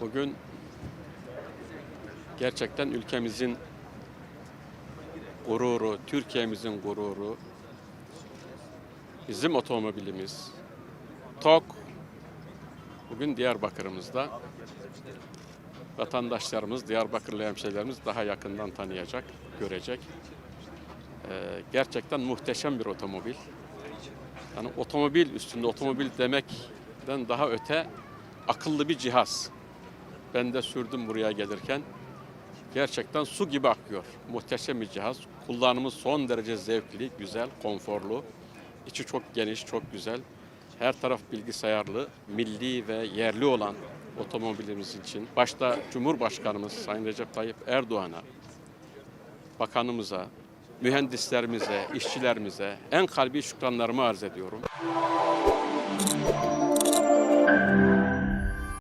Bugün gerçekten ülkemizin gururu, Türkiye'mizin gururu, bizim otomobilimiz TOG bugün Diyarbakır'ımızda. Vatandaşlarımız, Diyarbakırlı hemşehrilerimiz daha yakından tanıyacak, görecek. Gerçekten muhteşem bir otomobil. Yani otomobil üstünde, otomobil demekten daha öte akıllı bir cihaz. Ben de sürdüm buraya gelirken. Gerçekten su gibi akıyor. Muhteşem bir cihaz. Kullanımı son derece zevkli, güzel, konforlu. İçi çok geniş, çok güzel. Her taraf bilgisayarlı, milli ve yerli olan otomobilimiz için başta Cumhurbaşkanımız Sayın Recep Tayyip Erdoğan'a, bakanımıza, mühendislerimize, işçilerimize en kalbi şükranlarımı arz ediyorum.